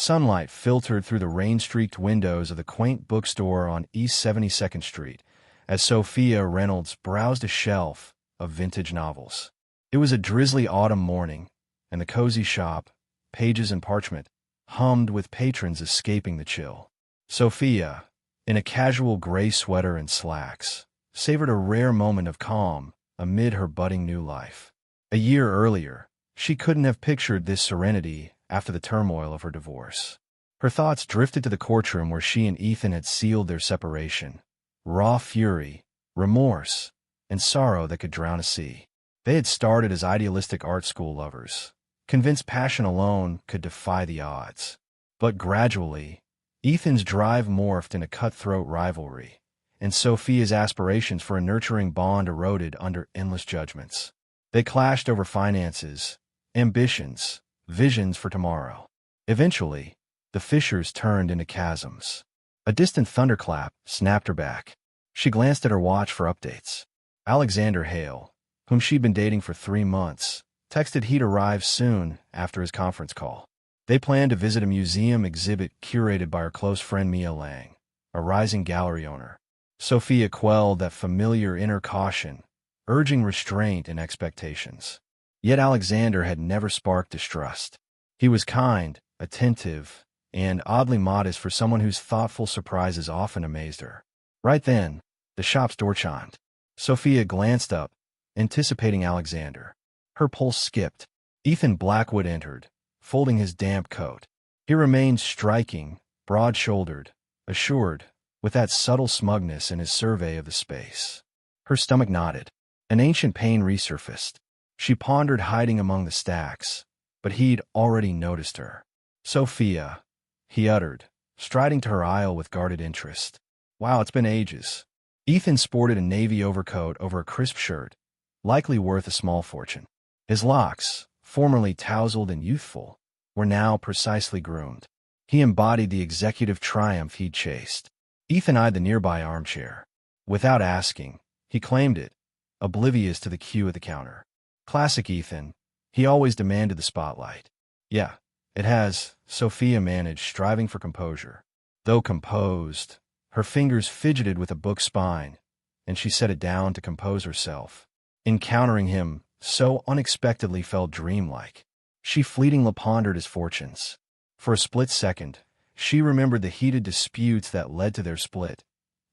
Sunlight filtered through the rain-streaked windows of the quaint bookstore on East 72nd Street as Sophia Reynolds browsed a shelf of vintage novels. It was a drizzly autumn morning, and the cozy shop, pages and parchment, hummed with patrons escaping the chill. Sophia, in a casual gray sweater and slacks, savored a rare moment of calm amid her budding new life. A year earlier, she couldn't have pictured this serenity after the turmoil of her divorce. Her thoughts drifted to the courtroom where she and Ethan had sealed their separation. Raw fury, remorse, and sorrow that could drown a sea. They had started as idealistic art school lovers, convinced passion alone could defy the odds. But gradually, Ethan's drive morphed into cutthroat rivalry, and Sophia's aspirations for a nurturing bond eroded under endless judgments. They clashed over finances, ambitions, visions for tomorrow. Eventually, the fissures turned into chasms. A distant thunderclap snapped her back. She glanced at her watch for updates. Alexander Hale, whom she'd been dating for 3 months, texted he'd arrive soon after his conference call. They planned to visit a museum exhibit curated by her close friend Mia Lang, a rising gallery owner. Sophia quelled that familiar inner caution, urging restraint and expectations. Yet Alexander had never sparked distrust. He was kind, attentive, and oddly modest for someone whose thoughtful surprises often amazed her. Right then, the shop's door chimed. Sophia glanced up, anticipating Alexander. Her pulse skipped. Ethan Blackwood entered, folding his damp coat. He remained striking, broad-shouldered, assured, with that subtle smugness in his survey of the space. Her stomach knotted. An ancient pain resurfaced. She pondered hiding among the stacks, but he'd already noticed her. "Sophia," he uttered, striding to her aisle with guarded interest. "Wow, it's been ages." Ethan sported a navy overcoat over a crisp shirt, likely worth a small fortune. His locks, formerly tousled and youthful, were now precisely groomed. He embodied the executive triumph he'd chased. Ethan eyed the nearby armchair. Without asking, he claimed it, oblivious to the queue at the counter. Classic Ethan. He always demanded the spotlight. "Yeah, it has," Sophia managed, striving for composure. Though composed, her fingers fidgeted with a book spine, and she set it down to compose herself. Encountering him so unexpectedly felt dreamlike. She fleetingly pondered his fortunes. For a split second, she remembered the heated disputes that led to their split.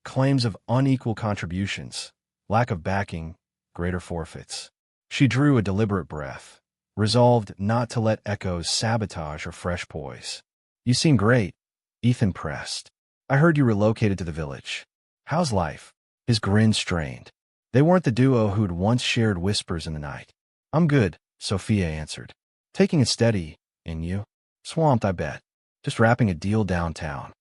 Claims of unequal contributions, lack of backing, greater forfeits. She drew a deliberate breath, resolved not to let echoes sabotage her fresh poise. "You seem great," Ethan pressed. "I heard you relocated to the village. How's life?" His grin strained. They weren't the duo who'd once shared whispers in the night. "I'm good," Sophia answered. "Taking it steady, and you?" "Swamped, I bet. Just wrapping a deal downtown."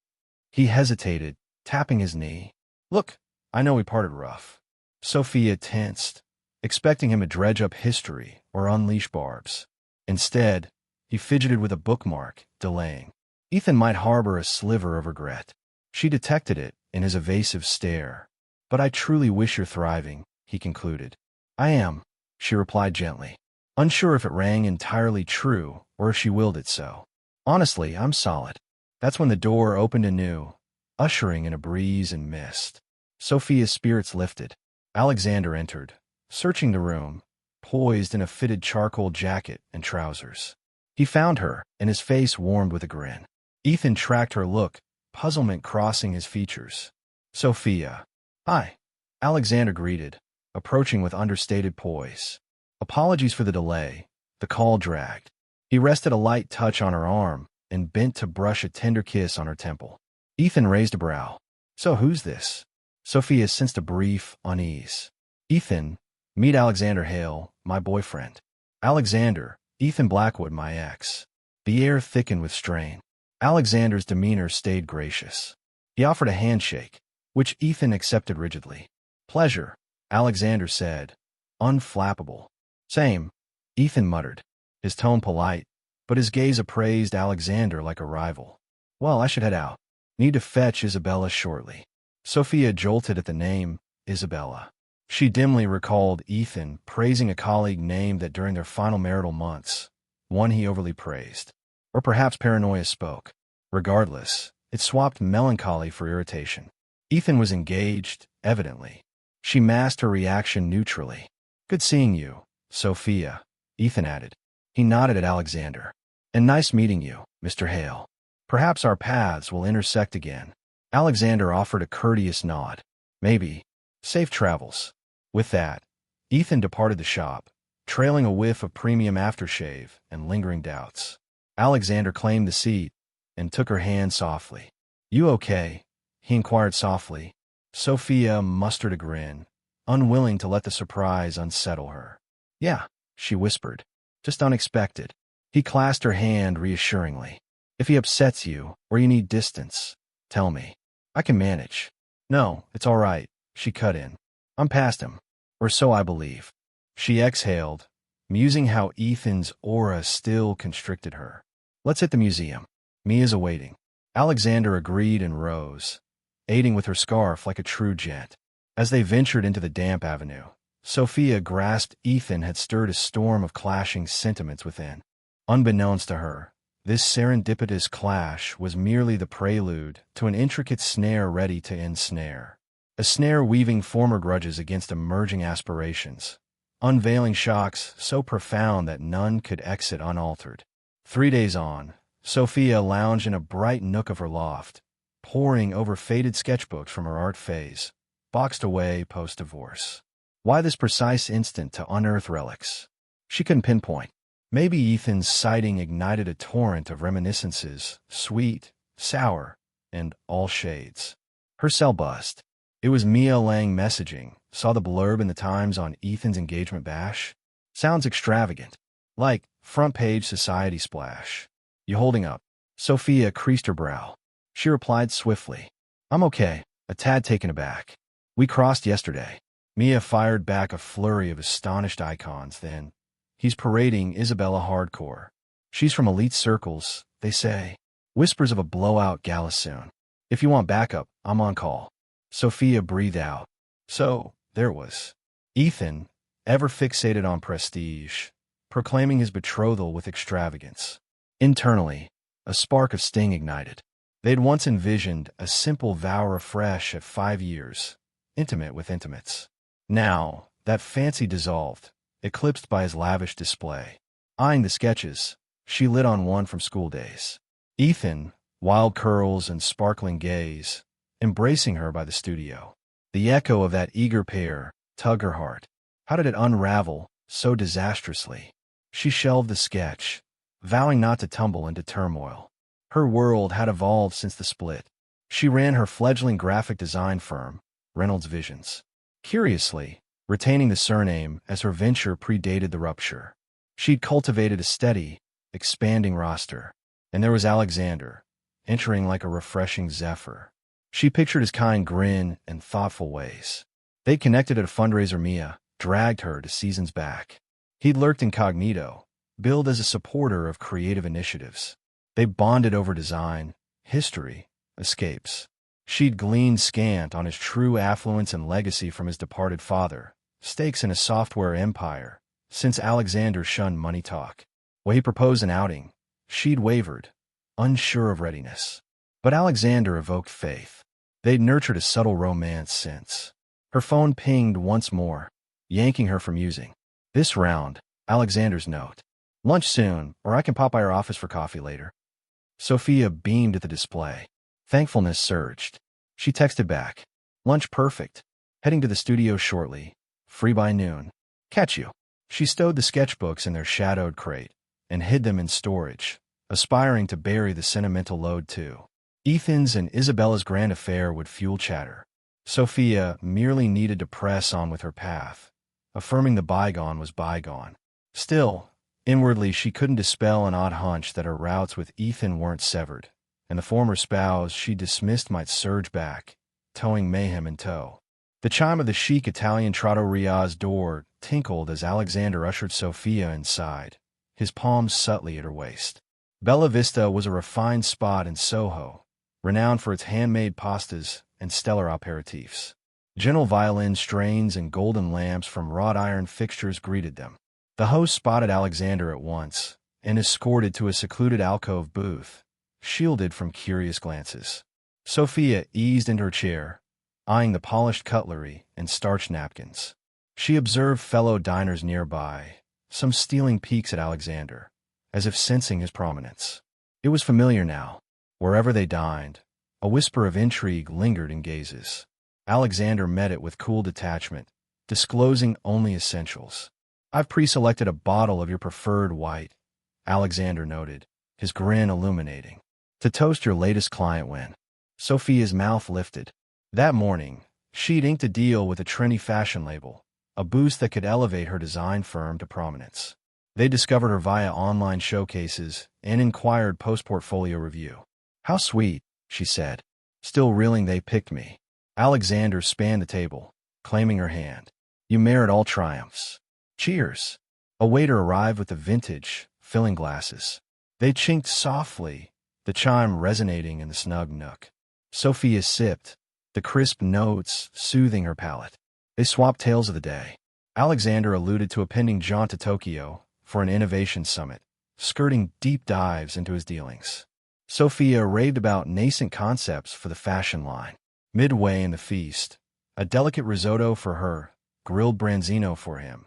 He hesitated, tapping his knee. "Look, I know we parted rough." Sophia tensed, expecting him to dredge up history or unleash barbs. Instead, he fidgeted with a bookmark, delaying. Ethan might harbor a sliver of regret. She detected it in his evasive stare. "But I truly wish you're thriving," he concluded. "I am," she replied gently, unsure if it rang entirely true or if she willed it so. "Honestly, I'm solid." That's when the door opened anew, ushering in a breeze and mist. Sophia's spirits lifted. Alexander entered, searching the room, poised in a fitted charcoal jacket and trousers. He found her, and his face warmed with a grin. Ethan tracked her look, puzzlement crossing his features. "Sophia." "Hi," Alexander greeted, approaching with understated poise. "Apologies for the delay." The call dragged. He rested a light touch on her arm and bent to brush a tender kiss on her temple. Ethan raised a brow. "So who's this?" Sophia sensed a brief unease. "Ethan, meet Alexander Hale, my boyfriend." "Alexander, Ethan Blackwood, my ex." The air thickened with strain. Alexander's demeanor stayed gracious. He offered a handshake, which Ethan accepted rigidly. "Pleasure," Alexander said, unflappable. "Same," Ethan muttered, his tone polite, but his gaze appraised Alexander like a rival. "Well, I should head out. Need to fetch Isabella shortly." Sophia jolted at the name, Isabella. She dimly recalled Ethan praising a colleague named that during their final marital months, one he overly praised. Or perhaps paranoia spoke. Regardless, it swapped melancholy for irritation. Ethan was engaged, evidently. She masked her reaction neutrally. "Good seeing you, Sophia," Ethan added. He nodded at Alexander. "And nice meeting you, Mr. Hale. Perhaps our paths will intersect again." Alexander offered a courteous nod. "Maybe. Safe travels." With that, Ethan departed the shop, trailing a whiff of premium aftershave and lingering doubts. Alexander claimed the seat and took her hand softly. "You okay?" he inquired softly. Sophia mustered a grin, unwilling to let the surprise unsettle her. "Yeah," she whispered. "Just unexpected." He clasped her hand reassuringly. "If he upsets you or you need distance, tell me. I can manage." "No, it's all right," she cut in. "I'm past him. Or so I believe." She exhaled, musing how Ethan's aura still constricted her. "Let's hit the museum. Mia's awaiting." Alexander agreed and rose, aiding with her scarf like a true gent. As they ventured into the damp avenue, Sophia grasped Ethan had stirred a storm of clashing sentiments within. Unbeknownst to her, this serendipitous clash was merely the prelude to an intricate snare ready to ensnare. A snare weaving former grudges against emerging aspirations, unveiling shocks so profound that none could exit unaltered. 3 days on, Sophia lounged in a bright nook of her loft, poring over faded sketchbooks from her art phase, boxed away post-divorce. Why this precise instant to unearth relics? She couldn't pinpoint. Maybe Ethan's sighting ignited a torrent of reminiscences, sweet, sour, and all shades. Her cell buzzed. It was Mia Lang messaging, saw the blurb in the Times on Ethan's engagement bash. Sounds extravagant. Like front-page society splash. "You holding up?" Sophia creased her brow. She replied swiftly. "I'm okay, a tad taken aback. We crossed yesterday." Mia fired back a flurry of astonished icons, then, "He's parading Isabella hardcore. She's from elite circles, they say. Whispers of a blowout gala soon. If you want backup, I'm on call." Sophia breathed out. So, there it was. Ethan, ever fixated on prestige, proclaiming his betrothal with extravagance. Internally, a spark of sting ignited. They'd once envisioned a simple vow afresh at 5 years, intimate with intimates. Now, that fancy dissolved, eclipsed by his lavish display. Eyeing the sketches, she lit on one from school days. Ethan, wild curls and sparkling gaze, embracing her by the studio. The echo of that eager pair tugged her heart. How did it unravel so disastrously? She shelved the sketch, vowing not to tumble into turmoil. Her world had evolved since the split. She ran her fledgling graphic design firm, Reynolds Visions. Curiously, retaining the surname as her venture predated the rupture. She'd cultivated a steady, expanding roster. And there was Alexander, entering like a refreshing zephyr. She pictured his kind grin and thoughtful ways. They connected at a fundraiser Mia dragged her to seasons back. He'd lurked incognito, billed as a supporter of creative initiatives. They bonded over design, history, escapes. She'd gleaned scant on his true affluence and legacy from his departed father, stakes in a software empire, since Alexander shunned money talk. When he proposed an outing, she'd wavered, unsure of readiness. But Alexander evoked faith. They'd nurtured a subtle romance since. Her phone pinged once more, yanking her from using. This round, Alexander's note. "Lunch soon, or I can pop by your office for coffee later." Sophia beamed at the display. Thankfulness surged. She texted back. "Lunch perfect. Heading to the studio shortly. Free by noon. Catch you." She stowed the sketchbooks in their shadowed crate and hid them in storage, aspiring to bury the sentimental load too. Ethan's and Isabella's grand affair would fuel chatter. Sophia merely needed to press on with her path, affirming the bygone was bygone. Still, inwardly she couldn't dispel an odd hunch that her routes with Ethan weren't severed, and the former spouse she dismissed might surge back, towing mayhem in tow. The chime of the chic Italian trattoria's door tinkled as Alexander ushered Sophia inside, his palms subtly at her waist. Bella Vista was a refined spot in Soho, renowned for its handmade pastas and stellar aperitifs. Gentle violin strains and golden lamps from wrought iron fixtures greeted them. The host spotted Alexander at once and escorted to a secluded alcove booth, shielded from curious glances. Sophia eased into her chair, eyeing the polished cutlery and starched napkins. She observed fellow diners nearby, some stealing peeks at Alexander, as if sensing his prominence. It was familiar now. Wherever they dined, a whisper of intrigue lingered in gazes. Alexander met it with cool detachment, disclosing only essentials. "I've pre-selected a bottle of your preferred white," Alexander noted, his grin illuminating. "To toast your latest client when." Sophia's mouth lifted. That morning, she'd inked a deal with a trendy fashion label, a boost that could elevate her design firm to prominence. They discovered her via online showcases and inquired post-portfolio review. "How sweet," she said. "Still reeling they picked me." Alexander spanned the table, claiming her hand. "You merit all triumphs. Cheers." A waiter arrived with the vintage, filling glasses. They chinked softly, the chime resonating in the snug nook. Sophia sipped, the crisp notes soothing her palate. They swapped tales of the day. Alexander alluded to a pending jaunt to Tokyo for an innovation summit, skirting deep dives into his dealings. Sophia raved about nascent concepts for the fashion line. Midway in the feast, a delicate risotto for her, grilled branzino for him.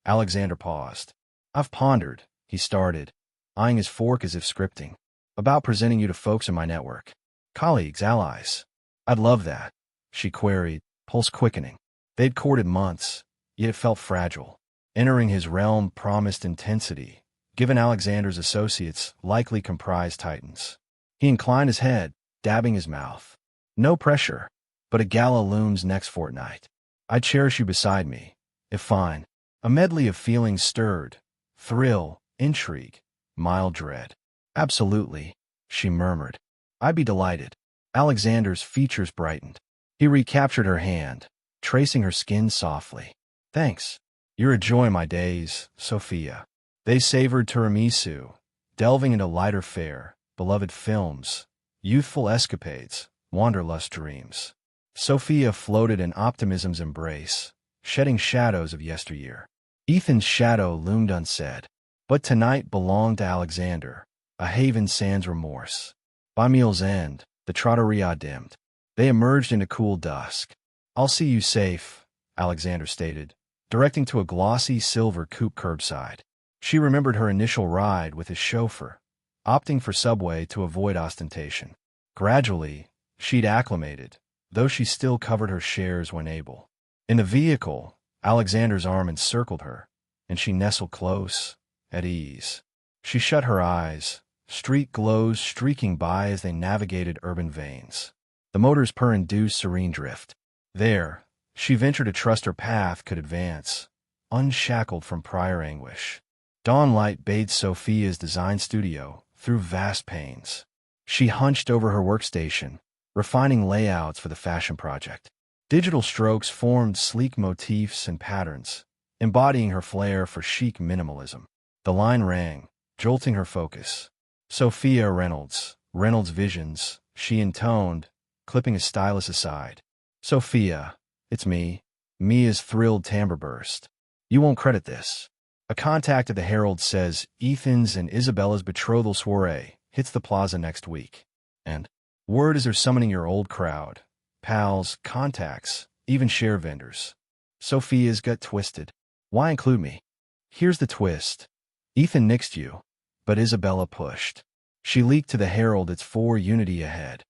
Alexander paused. "I've pondered," he started, eyeing his fork as if scripting, "about presenting you to folks in my network. Colleagues, allies." "I'd love that," she queried, pulse quickening. They'd courted months, yet it felt fragile. Entering his realm promised intensity, given Alexander's associates likely comprised titans. He inclined his head, dabbing his mouth. "No pressure, but a gala looms next fortnight. I cherish you beside me, if fine." A medley of feelings stirred: thrill, intrigue, mild dread. "Absolutely," she murmured. "I'd be delighted." Alexander's features brightened. He recaptured her hand, tracing her skin softly. "Thanks. You're a joy in my days, Sophia." They savored tiramisu, delving into lighter fare, beloved films, youthful escapades, wanderlust dreams. Sophia floated in optimism's embrace, shedding shadows of yesteryear. Ethan's shadow loomed unsaid, but tonight belonged to Alexander, a haven sans remorse. By meal's end, the trattoria dimmed. They emerged into cool dusk. "I'll see you safe," Alexander stated, directing to a glossy silver coupe curbside. She remembered her initial ride with his chauffeur, opting for subway to avoid ostentation. Gradually, she'd acclimated, though she still covered her shares when able. In the vehicle, Alexander's arm encircled her, and she nestled close, at ease. She shut her eyes, street glows streaking by as they navigated urban veins. The motor's purr induced serene drift. There, she ventured to trust her path could advance, unshackled from prior anguish. Dawnlight bathed Sophia's design studio through vast panes. She hunched over her workstation, refining layouts for the fashion project. Digital strokes formed sleek motifs and patterns, embodying her flair for chic minimalism. The line rang, jolting her focus. "Sophia Reynolds, Reynolds Visions," she intoned, clipping a stylus aside. "Sophia, it's me." Mia's thrilled timbre burst. "You won't credit this. A contact at the Herald says Ethan's and Isabella's betrothal soiree hits the plaza next week. And word is they're summoning your old crowd. Pals, contacts, even share vendors." Sophia's gut twisted. "Why include me?" "Here's the twist. Ethan nixed you, but Isabella pushed. She leaked to the Herald it's for unity ahead.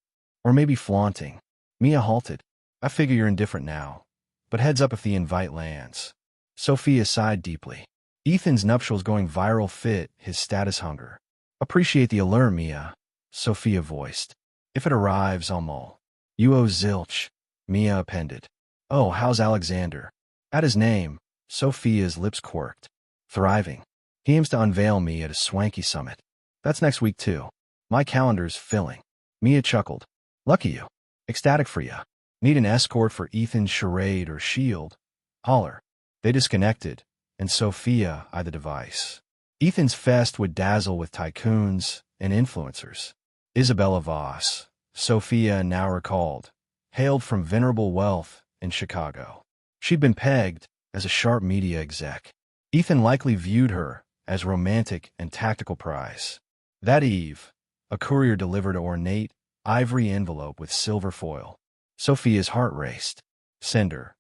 Or maybe flaunting." Mia halted. "I figure you're indifferent now, but heads up if the invite lands." Sophia sighed deeply. Ethan's nuptials going viral fit his status hunger. "Appreciate the allure, Mia," Sophia voiced. "If it arrives, I'll mull." "You owe zilch," Mia appended. "Oh, how's Alexander?" At his name, Sophia's lips quirked. "Thriving. He aims to unveil me at a swanky summit. That's next week, too. My calendar's filling." Mia chuckled. "Lucky you. Ecstatic for you. Need an escort for Ethan's charade or shield? Holler." They disconnected, and Sophia eyed the device. Ethan's fest would dazzle with tycoons and influencers. Isabella Voss, Sophia now recalled, hailed from venerable wealth in Chicago. She'd been pegged as a sharp media exec. Ethan likely viewed her as romantic and tactical prize. That eve, A courier delivered an ornate, ivory envelope with silver foil. Sophia's heart raced. Sender: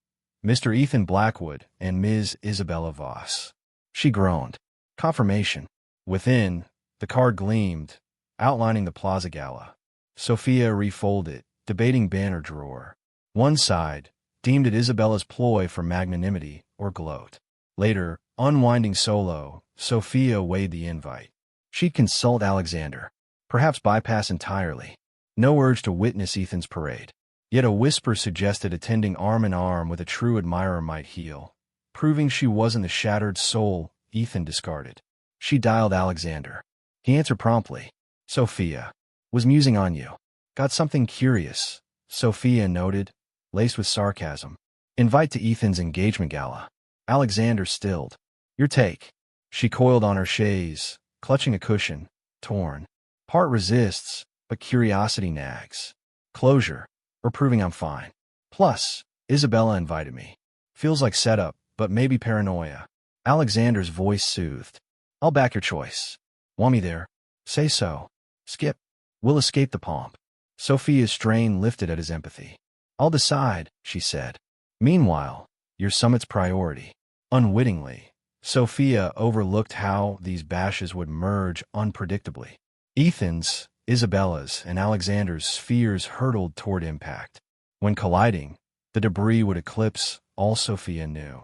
Mr. Ethan Blackwood and Ms. Isabella Voss. She groaned. Confirmation. Within, the card gleamed, outlining the Plaza Gala. Sophia refolded, debating bin or drawer. One side deemed it Isabella's ploy for magnanimity or gloat. Later, unwinding solo, Sophia weighed the invite. She'd consult Alexander, perhaps bypass entirely. No urge to witness Ethan's parade. Yet a whisper suggested attending arm in arm with a true admirer might heal, proving she wasn't the shattered soul Ethan discarded. She dialed Alexander. He answered promptly. Sophia. Was musing on you. Got something curious, Sophia noted, laced with sarcasm. Invite to Ethan's engagement gala. Alexander stilled. Your take. She coiled on her chaise, clutching a cushion, torn. Heart resists, but curiosity nags. Closure, or proving I'm fine. Plus, Isabella invited me. Feels like setup, but maybe paranoia. Alexander's voice soothed. I'll back your choice. Want me there? Say so. Skip. We'll escape the pomp. Sophia's strain lifted at his empathy. I'll decide, she said. Meanwhile, your summit's priority. Unwittingly, Sophia overlooked how these bashes would merge unpredictably. Ethan's, Isabella's, and Alexander's spheres hurtled toward impact. When colliding, the debris would eclipse all Sophia knew.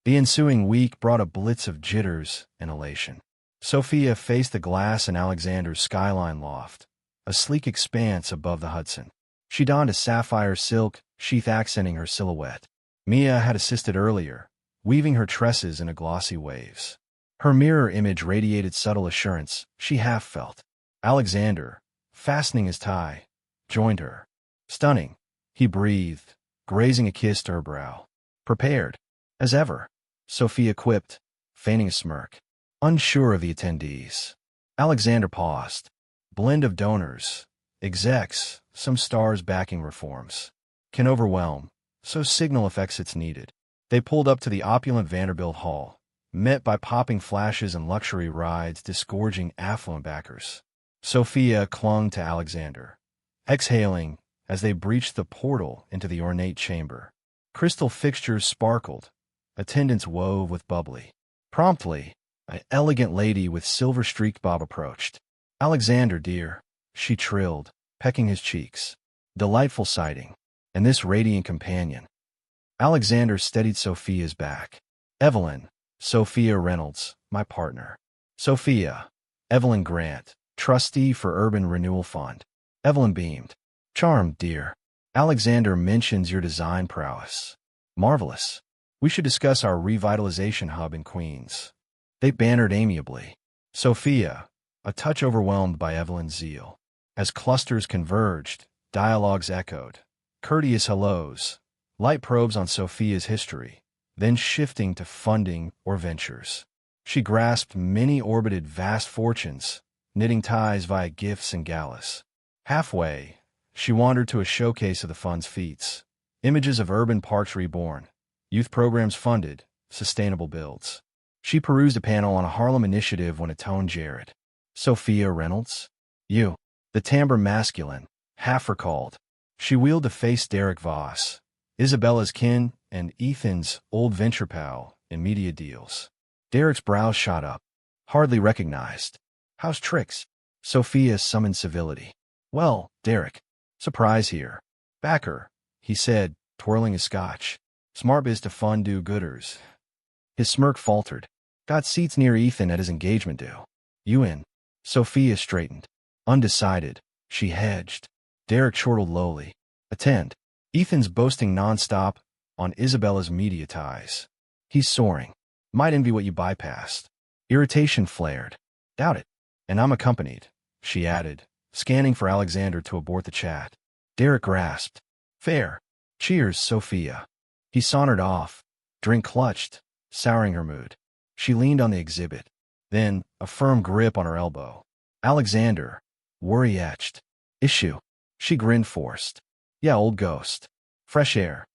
The ensuing week brought a blitz of jitters and elation. Sophia faced the glass in Alexander's skyline loft, a sleek expanse above the Hudson. She donned a sapphire silk sheath accenting her silhouette. Mia had assisted earlier, weaving her tresses into glossy waves. Her mirror image radiated subtle assurance she half felt. Alexander, fastening his tie, joined her. Stunning, he breathed, grazing a kiss to her brow. Prepared, as ever, Sophia quipped, feigning a smirk. Unsure of the attendees. Alexander paused. Blend of donors, execs, some stars backing reforms. Can overwhelm, so signal if exit's needed. They pulled up to the opulent Vanderbilt Hall, met by popping flashes and luxury rides disgorging affluent backers. Sophia clung to Alexander, exhaling as they breached the portal into the ornate chamber. Crystal fixtures sparkled, attendants wove with bubbly. Promptly, an elegant lady with silver-streaked bob approached. Alexander, dear, she trilled, pecking his cheeks. Delightful sighting. And this radiant companion. Alexander steadied Sophia's back. Evelyn, Sophia Reynolds, my partner. Sophia, Evelyn Grant, trustee for Urban Renewal Fund. Evelyn beamed. Charmed, dear. Alexander mentions your design prowess. Marvelous. We should discuss our revitalization hub in Queens. They bantered amiably. Sophia, a touch overwhelmed by Evelyn's zeal. As clusters converged, dialogues echoed. Courteous hellos, light probes on Sophia's history, then shifting to funding or ventures. She grasped many-orbited vast fortunes, knitting ties via gifts and galas. Halfway, she wandered to a showcase of the fund's feats. Images of urban parks reborn, youth programs funded, sustainable builds. She perused a panel on a Harlem initiative when it toned Jared. Sophia Reynolds? You. The timbre masculine, half recalled. She wheeled to face Derek Voss, Isabella's kin and Ethan's old venture pal in media deals. Derek's brows shot up. Hardly recognized. How's tricks? Sophia summoned civility. Well, Derek. Surprise here. Backer, he said, twirling his scotch. Smart biz to fund do-gooders. His smirk faltered. Got seats near Ethan at his engagement due. You in? Sophia straightened. Undecided, she hedged. Derek chortled lowly. Attend. Ethan's boasting nonstop on Isabella's media ties. He's soaring. Might envy what you bypassed. Irritation flared. Doubt it. And I'm accompanied, she added, scanning for Alexander to abort the chat. Derek grasped. Fair. Cheers, Sophia. He sauntered off, drink clutched, souring her mood. She leaned on the exhibit. Then, a firm grip on her elbow. Alexander, worry-etched. Issue. She grinned forced. Yeah, old ghost. Fresh air.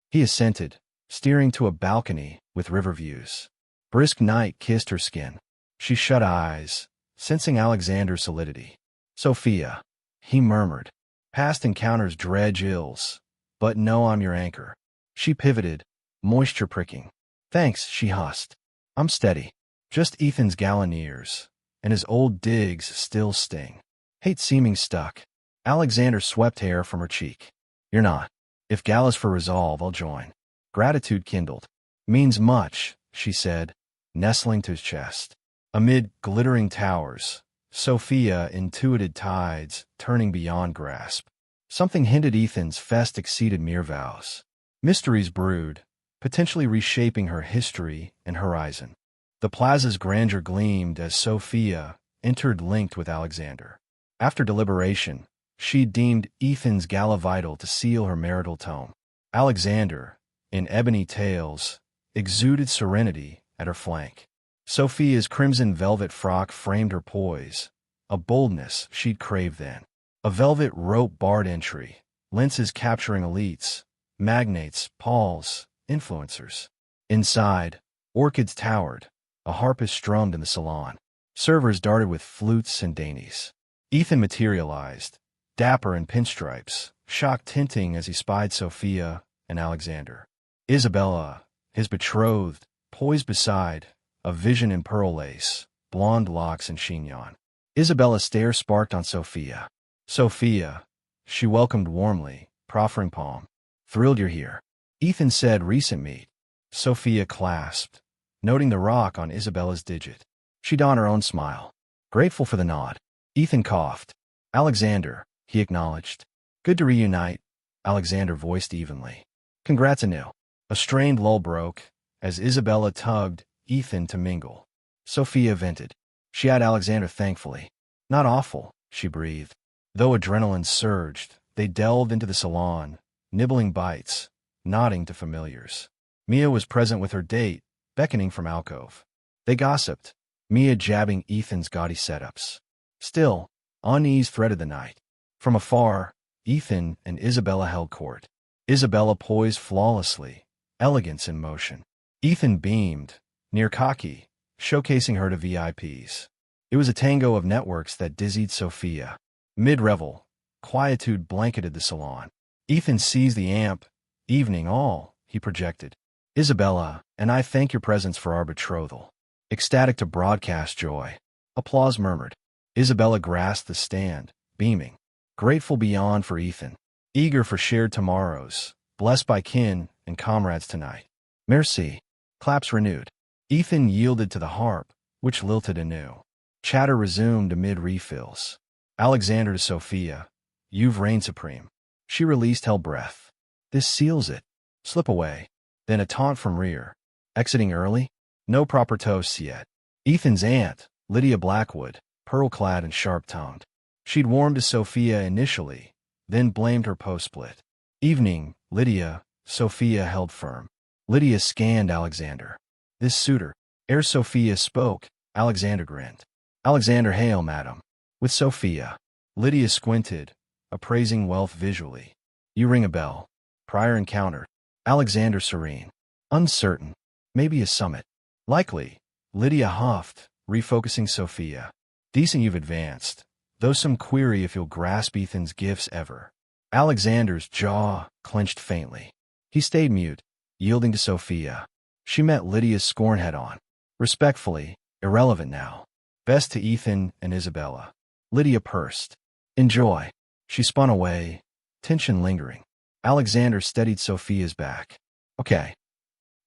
He assented, steering to a balcony with river views. Brisk night kissed her skin. She shut eyes, sensing Alexander's solidity. Sophia, he murmured. Past encounters dredge ills, but no, I'm your anchor. She pivoted, moisture pricking. Thanks, she husked. I'm steady. Just Ethan's Galaneers, and his old digs still sting. Hate seeming stuck. Alexander swept hair from her cheek. You're not. If Gala's for resolve, I'll join. Gratitude kindled. Means much, she said, nestling to his chest. Amid glittering towers, Sophia intuited tides turning beyond grasp. Something hinted Ethan's fest exceeded mere vows. Mysteries brewed, potentially reshaping her history and horizon. The plaza's grandeur gleamed as Sophia entered linked with Alexander. After deliberation, she deemed Ethan's Gala vital to seal her marital tome. Alexander, in ebony tails, exuded serenity at her flank. Sophia's crimson velvet frock framed her poise, a boldness she'd craved then. A velvet rope barred entry, lenses capturing elites, magnates, Pauls, influencers. Inside, orchids towered, a harpist strummed in the salon. Servers darted with flutes and dainties. Ethan materialized, dapper in pinstripes, shock tinting as he spied Sophia and Alexander. Isabella, his betrothed, poised beside, a vision in pearl lace, blonde locks and chignon. Isabella's stare sparked on Sophia. Sophia, she welcomed warmly, proffering palm. Thrilled you're here. Ethan said recent meet. Sophia clasped, noting the rock on Isabella's digit. She donned her own smile. Grateful for the nod. Ethan coughed. Alexander, he acknowledged. Good to reunite, Alexander voiced evenly. Congrats anew. A strained lull broke, as Isabella tugged Ethan to mingle. Sophia vented. She eyed Alexander thankfully. Not awful, she breathed. Though adrenaline surged, they delved into the salon, nibbling bites, nodding to familiars. Mia was present with her date, beckoning from alcove. They gossiped, Mia jabbing Ethan's gaudy setups. Still, unease threaded the night. From afar, Ethan and Isabella held court. Isabella poised flawlessly, elegance in motion. Ethan beamed, near cocky, showcasing her to VIPs. It was a tango of networks that dizzied Sophia. Mid-revel, quietude blanketed the salon. Ethan seized the amp. Evening all, he projected. Isabella, and I thank your presence for our betrothal. Ecstatic to broadcast joy. Applause murmured. Isabella grasped the stand, beaming. Grateful beyond for Ethan. Eager for shared tomorrows. Blessed by kin and comrades tonight. Merci. Claps renewed. Ethan yielded to the harp, which lilted anew. Chatter resumed amid refills. Alexander to Sophia. You've reigned supreme. She released held breath. This seals it. Slip away. Then a taunt from rear. Exiting early? No proper toasts yet. Ethan's aunt, Lydia Blackwood, pearl-clad and sharp-tongued. She'd warmed to Sophia initially, then blamed her post-split. Evening, Lydia, Sophia held firm. Lydia scanned Alexander. This suitor. Ere Sophia spoke, Alexander grinned. Alexander Hale, madam. With Sophia. Lydia squinted, appraising wealth visually. You ring a bell. Prior encounter. Alexander serene. Uncertain. Maybe a summit. Likely. Lydia huffed, refocusing Sophia. Decent you've advanced, though some query if you'll grasp Ethan's gifts ever. Alexander's jaw clenched faintly. He stayed mute, yielding to Sophia. She met Lydia's scorn head-on. Respectfully, irrelevant now. Best to Ethan and Isabella. Lydia pursed. Enjoy. She spun away, tension lingering. Alexander steadied Sophia's back. Okay.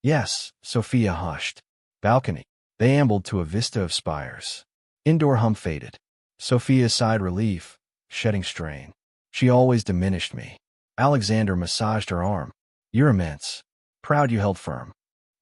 Yes, Sophia hushed. Balcony. They ambled to a vista of spires. Indoor hum faded. Sophia sighed relief, shedding strain. She always diminished me. Alexander massaged her arm. You're immense. Proud you held firm.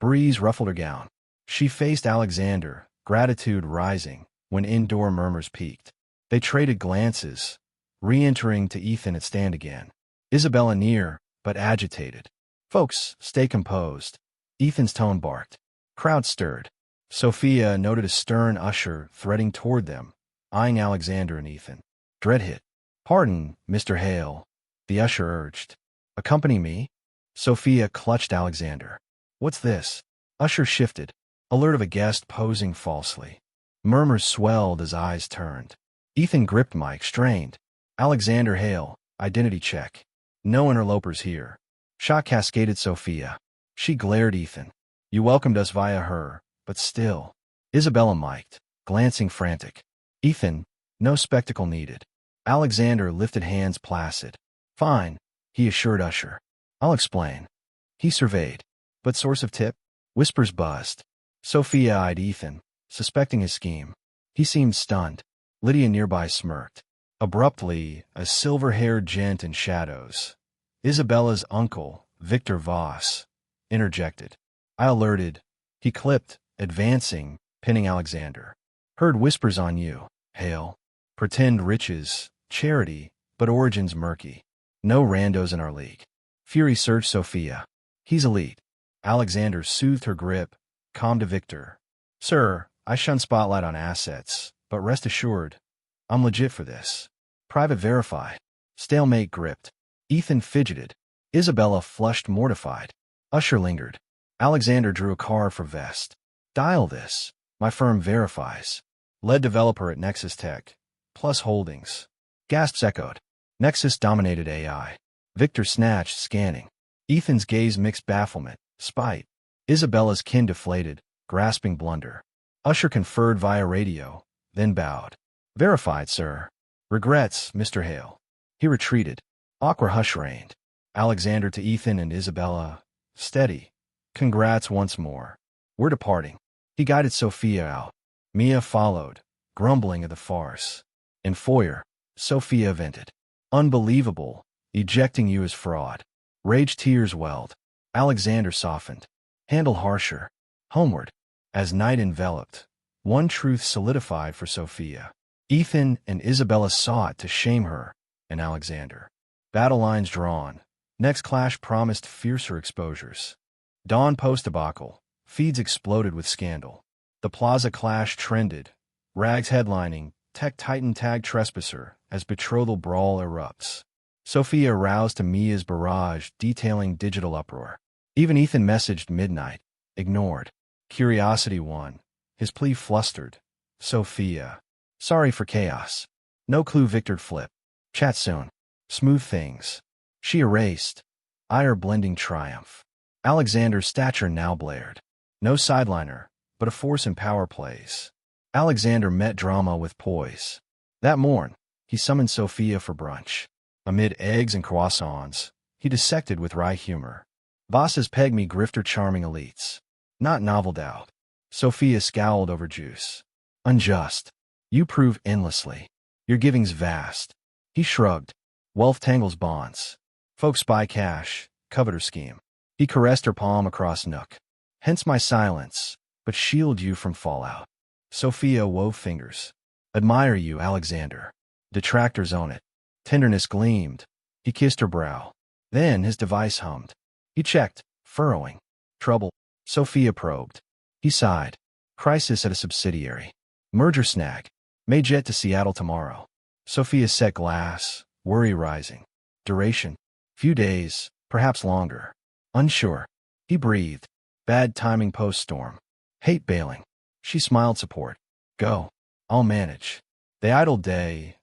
Breeze ruffled her gown. She faced Alexander, gratitude rising, when indoor murmurs peaked. They traded glances, re-entering to Ethan at stand again. Isabella near, but agitated. Folks, stay composed. Ethan's tone barked. Crowd stirred. Sophia noted a stern usher threading toward them, eyeing Alexander and Ethan. Dread hit. Pardon, Mr. Hale, the usher urged. Accompany me? Sophia clutched Alexander. What's this? Usher shifted, alert of a guest posing falsely. Murmurs swelled as eyes turned. Ethan gripped Mike, strained. Alexander Hale, identity check. No interlopers here. Shock cascaded Sophia. She glared Ethan. You welcomed us via her, but still. Isabella mic'd, glancing frantic. Ethan, no spectacle needed. Alexander lifted hands placid. Fine, he assured Usher. I'll explain. He surveyed. But source of tip? Whispers buzzed. Sophia eyed Ethan, suspecting his scheme. He seemed stunned. Lydia nearby smirked. Abruptly, a silver-haired gent in shadows, Isabella's uncle, Victor Voss, interjected. I alerted. He clipped, advancing, pinning Alexander. Heard whispers on you, Hale. Pretend riches, charity, but origins murky. No randos in our league. Fury surged Sophia. He's elite. Alexander soothed her grip, calm to Victor. Sir, I shun spotlight on assets, but rest assured, I'm legit for this. Private verify. Stalemate gripped. Ethan fidgeted. Isabella flushed mortified. Usher lingered. Alexander drew a card for Vest. Dial this. My firm verifies. Lead developer at Nexus Tech. Plus holdings. Gasps echoed. Nexus dominated AI. Victor snatched, scanning. Ethan's gaze mixed bafflement, spite. Isabella's kin deflated, grasping blunder. Usher conferred via radio, then bowed. Verified, sir. Regrets, Mr. Hale. He retreated. Awkward hush reigned. Alexander to Ethan and Isabella. Steady. Congrats once more. We're departing. He guided Sophia out. Mia followed, grumbling at the farce. In foyer, Sophia vented. Unbelievable. Ejecting you as fraud. Rage tears welled. Alexander softened. Handle harsher. Homeward. As night enveloped, one truth solidified for Sophia. Ethan and Isabella sought to shame her and Alexander. Battle lines drawn. Next clash promised fiercer exposures. Dawn post-debacle. Feeds exploded with scandal. The Plaza clash trended. Rags headlining. Tech Titan tag trespasser as betrothal brawl erupts. Sophia roused to Mia's barrage detailing digital uproar. Even Ethan messaged midnight. Ignored. Curiosity won. His plea flustered. Sophia. Sorry for chaos. No clue Victor flip. Chat soon. Smooth things. She erased. Ire blending triumph. Alexander's stature now blared. No sideliner, but a force in power plays. Alexander met drama with poise. That morn, he summoned Sophia for brunch. Amid eggs and croissants, he dissected with wry humor. Bosses peg me grifter charming elites. Not novel doubt. Sophia scowled over juice. Unjust. You prove endlessly. Your giving's vast. He shrugged. Wealth tangles bonds. Folks buy cash, coveter scheme. He caressed her palm across nook. Hence my silence, but shield you from fallout. Sophia wove fingers. Admire you, Alexander. Detractors own it. Tenderness gleamed. He kissed her brow. Then his device hummed. He checked, furrowing. Trouble. Sophia probed. He sighed. Crisis at a subsidiary. Merger snag. May jet to Seattle tomorrow. Sophia set glass, worry rising. Duration. Few days, perhaps longer. Unsure. He breathed. Bad timing post-storm. Hate bailing. She smiled support. Go. I'll manage. They idled day.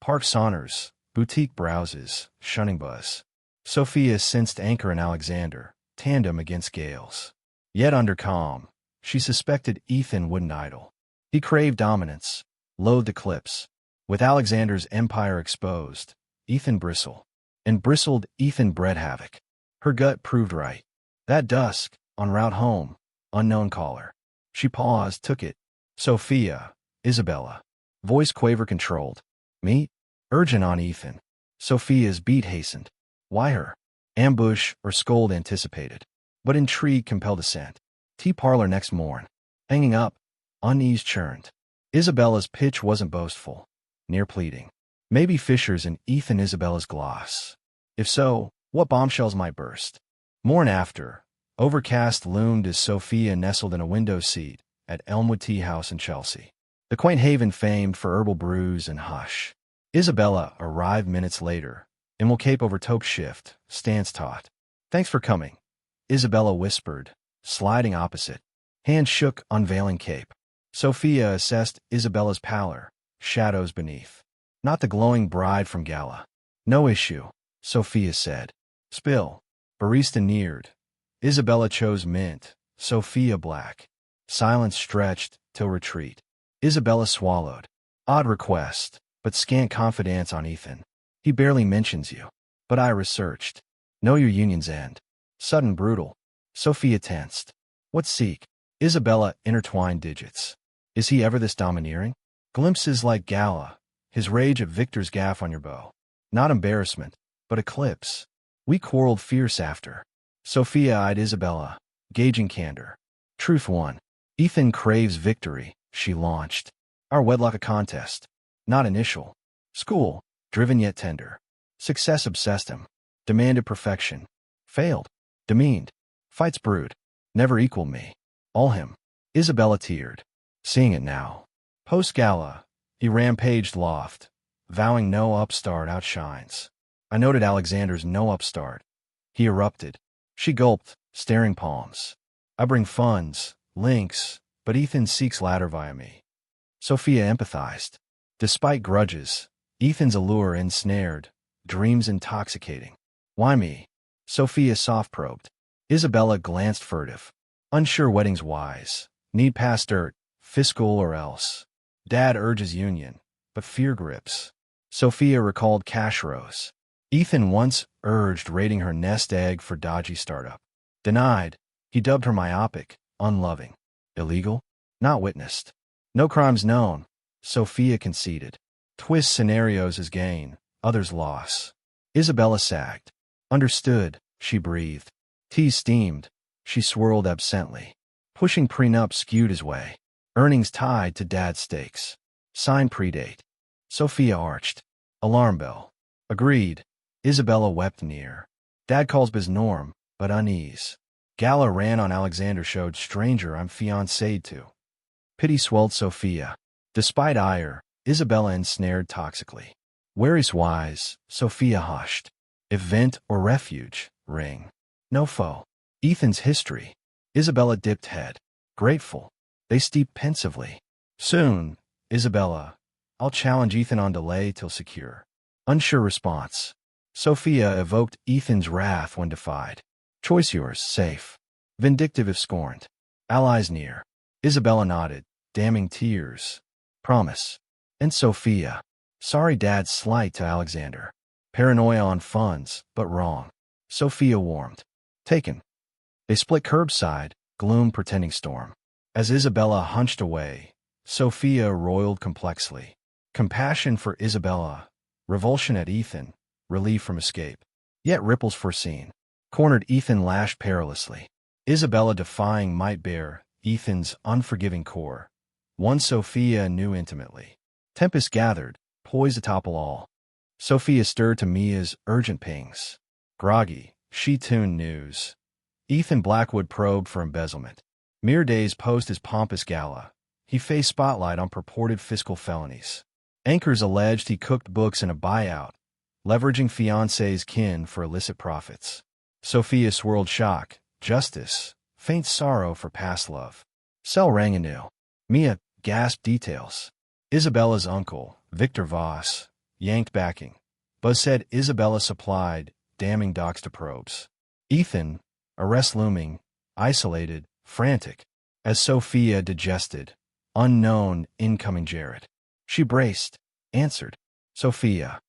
Park saunters, boutique browses, shunning buzz. Sophia sensed anchor in Alexander, tandem against gales. Yet under calm, she suspected Ethan wouldn't idle. He craved dominance, loathed eclipse. With Alexander's empire exposed, Ethan bristled. And bristled, Ethan bred havoc. Her gut proved right. That dusk, en route home, unknown caller. She paused, took it. Sophia, Isabella. Voice quaver controlled. Meet? Urgent on Ethan. Sophia's beat hastened. Why her? Ambush or scold anticipated. But intrigue compelled assent. Tea parlor next morn. Hanging up, unease churned. Isabella's pitch wasn't boastful. Near pleading. Maybe Fisher's and Ethan Isabella's gloss. If so, what bombshells might burst? Morn after, overcast loomed as Sophia nestled in a window seat at Elmwood Tea House in Chelsea. The quaint haven famed for herbal brews and hush. Isabella arrived minutes later, and will cape over taupe shift, stance taut. Thanks for coming, Isabella whispered, sliding opposite. Hand shook, unveiling cape. Sophia assessed Isabella's pallor, shadows beneath. Not the glowing bride from Gala. No issue, Sophia said. Spill. Barista neared. Isabella chose mint, Sophia black. Silence stretched till retreat. Isabella swallowed. Odd request, but scant confidence on Ethan. He barely mentions you. But I researched. Know your union's end. Sudden brutal. Sophia tensed. What seek? Isabella intertwined digits. Is he ever this domineering? Glimpses like Gala. His rage at Victor's gaffe on your Beau. Not embarrassment, but eclipse. We quarreled fierce after. Sophia eyed Isabella, gauging candor. Truth won. Ethan craves victory, she launched. Our wedlock a contest. Not initial. School, driven yet tender. Success obsessed him. Demanded perfection. Failed. Demeaned. Fights brood. Never equaled me. All him. Isabella teared. Seeing it now. Post-Gala, he rampaged loft, vowing no upstart outshines. I noted Alexander's no upstart. He erupted. She gulped, staring palms. I bring funds, links, but Ethan seeks ladder via me. Sophia empathized. Despite grudges, Ethan's allure ensnared, dreams intoxicating. Why me? Sophia soft-probed. Isabella glanced furtive. Unsure wedding's wise. Need pass dirt, fiscal or else. Dad urges union, but fear grips. Sophia recalled cash rows. Ethan once urged raiding her nest egg for dodgy startup. Denied. He dubbed her myopic, unloving. Illegal? Not witnessed. No crimes known. Sophia conceded. Twist scenarios as gain, others loss. Isabella sagged. Understood, she breathed. Tea steamed. She swirled absently. Pushing prenup skewed his way. Earnings tied to dad's stakes. Sign predate. Sophia arched. Alarm bell. Agreed. Isabella wept near. Dad calls biz norm, but unease. Gala ran on Alexander showed stranger I'm fiancéed to. Pity swelled Sophia. Despite ire, Isabella ensnared toxically. Wary's wise, Sophia hushed. If vent or refuge, ring. No foe. Ethan's history. Isabella dipped head. Grateful. They steeped pensively. Soon, Isabella. I'll challenge Ethan on delay till secure. Unsure response. Sophia evoked Ethan's wrath when defied. Choice yours, safe. Vindictive if scorned. Allies near. Isabella nodded, damning tears. Promise. And Sophia. Sorry dad's slight to Alexander. Paranoia on funds, but wrong. Sophia warmed. Taken. They split curbside, gloom pretending storm. As Isabella hunched away, Sophia roiled complexly. Compassion for Isabella, revulsion at Ethan, relief from escape. Yet ripples foreseen. Cornered Ethan lashed perilously. Isabella defying might bear Ethan's unforgiving core. One Sophia knew intimately. Tempest gathered, poised to topple all. Sophia stirred to Mia's urgent pings. Groggy, she tuned news. Ethan Blackwood probed for embezzlement. Mere days post his pompous Gala. He faced spotlight on purported fiscal felonies. Anchors alleged he cooked books in a buyout, leveraging fiancé's kin for illicit profits. Sophia swirled shock, justice, faint sorrow for past love. Cell rang anew. Mia gasped details. Isabella's uncle, Victor Voss, yanked backing. Buzz said Isabella supplied, damning docs to probes. Ethan, arrest looming, isolated, frantic, as Sophia digested. Unknown, incoming Jared. She braced, answered. Sophia.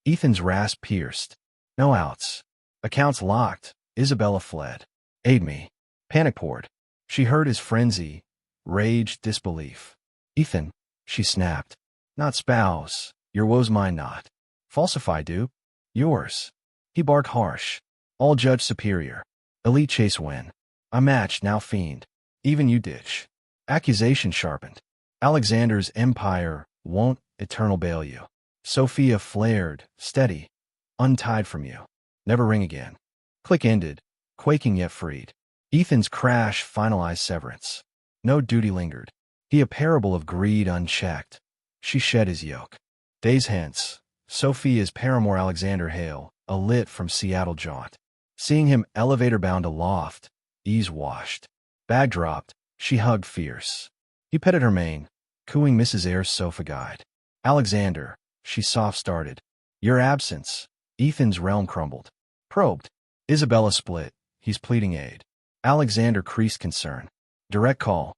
Ethan's rasp pierced. No outs. Accounts locked. Isabella fled. Aid me. Panic poured. She heard his frenzy, rage, disbelief. Ethan, she snapped. Not spouse. Your woe's mine not. Falsify dupe. Yours. He barked harsh. All judge superior. Elite chase win. I matched, now fiend. Even you ditch. Accusation sharpened. Alexander's empire won't eternal bail you. Sophia flared, steady. Untied from you. Never ring again. Click ended, quaking yet freed. Ethan's crash finalized severance. No duty lingered. He a parable of greed unchecked. She shed his yoke. Days hence, Sophia's paramour Alexander Hale, a lit from Seattle jaunt. Seeing him elevator bound aloft, ease washed. Bag dropped, she hugged fierce. He petted her mane, cooing Mrs. Ayer's sofa guide. Alexander, she soft-started. Your absence. Ethan's realm crumbled. Probed. Isabella split. He's pleading aid. Alexander creased concern. Direct call.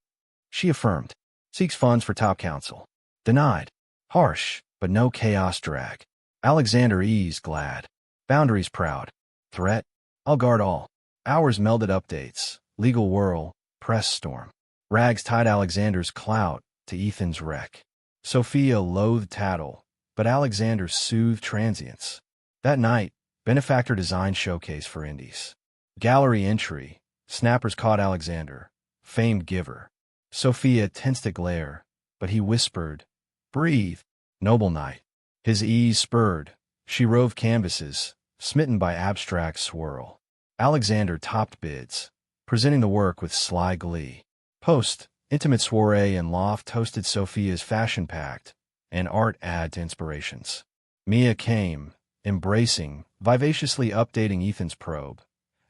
She affirmed. Seeks funds for top counsel. Denied. Harsh, but no chaos drag. Alexander eased, glad. Boundaries proud. Threat. I'll guard all. Hours melded updates. Legal whirl. Press storm. Rags tied Alexander's clout to Ethan's wreck. Sophia loathed tattle, but Alexander soothed transience. That night, benefactor design showcase for indies. Gallery entry. Snappers caught Alexander. Famed giver. Sophia tensed a glare, but he whispered, Breathe. Noble night. His ease spurred. She roved canvases, smitten by abstract swirl. Alexander topped bids, presenting the work with sly glee. Post, intimate soiree and loft toasted Sophia's fashion-packed, and art add to inspirations. Mia came, embracing, vivaciously updating Ethan's probe.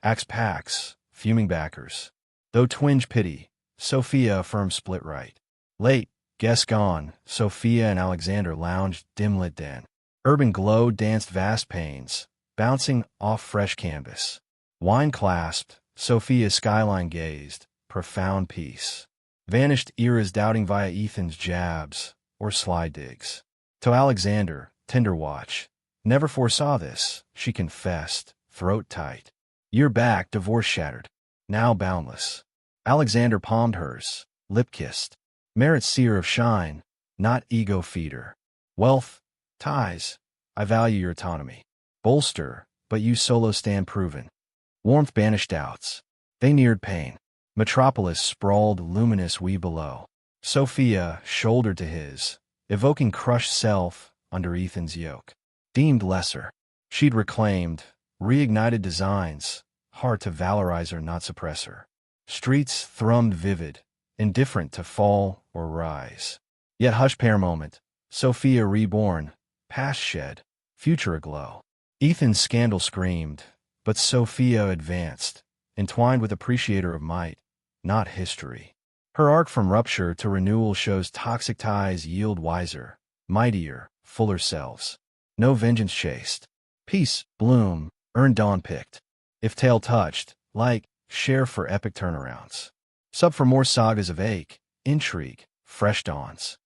Axe packs, fuming backers. Though twinge pity, Sophia affirmed split right. Late, guests gone, Sophia and Alexander lounged dim-lit den. Urban glow danced vast panes, bouncing off fresh canvas. Wine clasped, Sophia's skyline gazed, profound peace. Vanished eras doubting via Ethan's jabs or sly digs. To Alexander, tender watch. Never foresaw this, she confessed, throat tight. Year back, divorce shattered. Now boundless. Alexander palmed hers, lip-kissed. Merit seer of shine, not ego feeder. Wealth, ties, I value your autonomy. Bolster, but you solo stand proven. Warmth banished doubts. They neared pain. Metropolis sprawled luminous we below. Sophia shouldered to his, evoking crushed self under Ethan's yoke. Deemed lesser. She'd reclaimed, reignited designs, hard to valorize her, not suppress her. Streets thrummed vivid, indifferent to fall or rise. Yet hush pair moment, Sophia reborn, past shed, future aglow. Ethan's scandal screamed, but Sophia advanced, entwined with appreciator of might, not history. Her arc from rupture to renewal shows toxic ties yield wiser, mightier, fuller selves. No vengeance chased. Peace, bloom, earned dawn picked. If tale touched, like, share for epic turnarounds. Sub for more sagas of ache, intrigue, fresh dawns.